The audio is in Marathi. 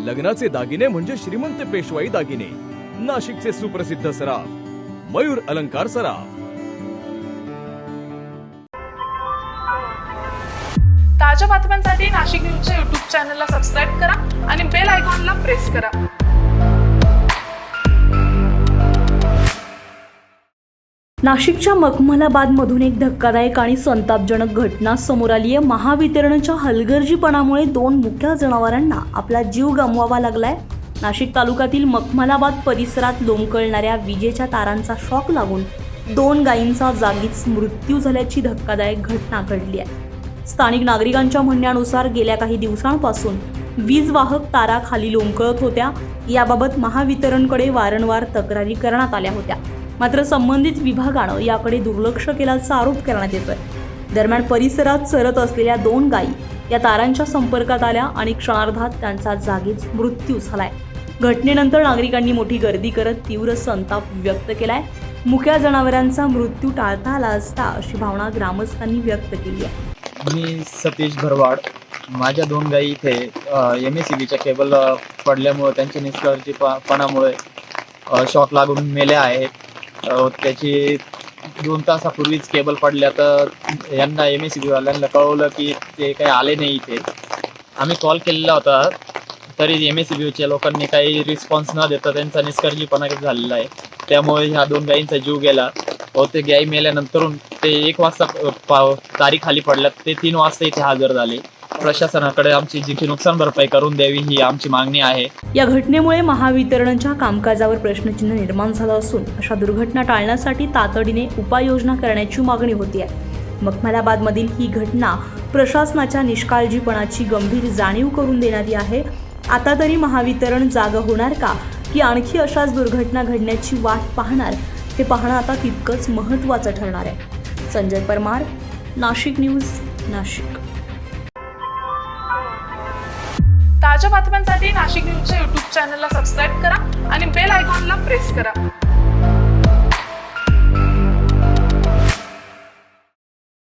लग्नाचे दागिने म्हणजे श्रीमंत पेशवाई दागिने, नाशिकचे सुप्रसिद्ध सराफ मयूर अलंकार सराफ। ताज्या बातम्यांसाठी नाशिक न्यूजच्या YouTube चॅनलला सबस्क्राईब करा आणि बेल आयकॉनला प्रेस करा। नाशिकच्या मखमलाबादमधून एक धक्कादायक आणि संतापजनक घटना समोर आली आहे। महावितरणच्या हलगर्जीपणामुळे 2 मुक्या जनावरांना आपला जीव गमवावा लागलाय। नाशिक तालुक्यातील मखमलाबाद परिसरात लोंबकळणाऱ्या विजेच्या तारांचा शॉक लागून 2 गायींचा जागीच मृत्यू झाल्याची धक्कादायक घटना घडली आहे। स्थानिक नागरिकांच्या म्हणण्यानुसार गेल्या काही दिवसांपासून वीज वाहक तारा खाली लोंबकळत होत्या। याबाबत महावितरणकडे वारंवार तक्रारी करण्यात आल्या होत्या, मात्र संबंधित विभागानं याकडे दुर्लक्ष केल्याचा आरोप करण्यात येतोय। दरम्यान परिसरात चरत असलेल्या 2 गायी या तारांच्या संपर्कात आल्या आणि क्षणार्धात त्यांचा जागीच मृत्यू झालाय। घटनेनंतर नागरिकांनी मोठी गर्दी करत तीव्र संताप व्यक्त केलाय। मुक्या जनावरांचा मृत्यू टाळता आला असता अशी भावना ग्रामस्थांनी व्यक्त केली आहे। मी सतीश भरवाड, माझ्या 2 गायी इथे MACBच्या केबल पडल्यामुळे त्यांच्या निष्काळजीपणामुळे शॉक लागून मेल्या आहेत। त्याची 2 तासापूर्वीच केबल पडल्या, तर यांना MACB वाल्यांना कळवलं की ते काही आले नाही इथे। आम्ही कॉल केलेला होता, तरी MACBच्या लोकांनी काही रिस्पॉन्स न देता त्यांचा निष्काळजीपणा झालेला आहे। त्यामुळे ह्या 2 गायींचा जीव गेला व ते गायी मेल्यानंतरून ते 1 वाजता तारी खाली पडल्यात, ते 3 वाजता इथे हजर झाले। प्रशासनाकडे आमची जी नुकसान भरपाई करून द्यावी ही आमची मागणी आहे। या घटनेमुळे महावितरणच्या कामकाजावर प्रश्नचिन्ह निर्माण झालं असून अशा दुर्घटना टाळण्यासाठी तातडीने उपाययोजना करण्याची मागणी होती आहे। मखमलाबादमधील ही घटना प्रशासनाच्या निष्काळजीपणाची गंभीर जाणीव करून देणारी आहे। आता तरी महावितरण जागं होणार का, की आणखी अशाच दुर्घटना घडण्याची वाट पाहणार, हे पाहणं आता तितकंच महत्त्वाचं ठरणार आहे। संजय परमार, नाशिक न्यूज, नाशिक। ताज्या बातम्यांसाठी नाशिक न्यूजच्या YouTube चॅनलला सबस्क्राईब करा आणि बेल आयकॉनला प्रेस करा।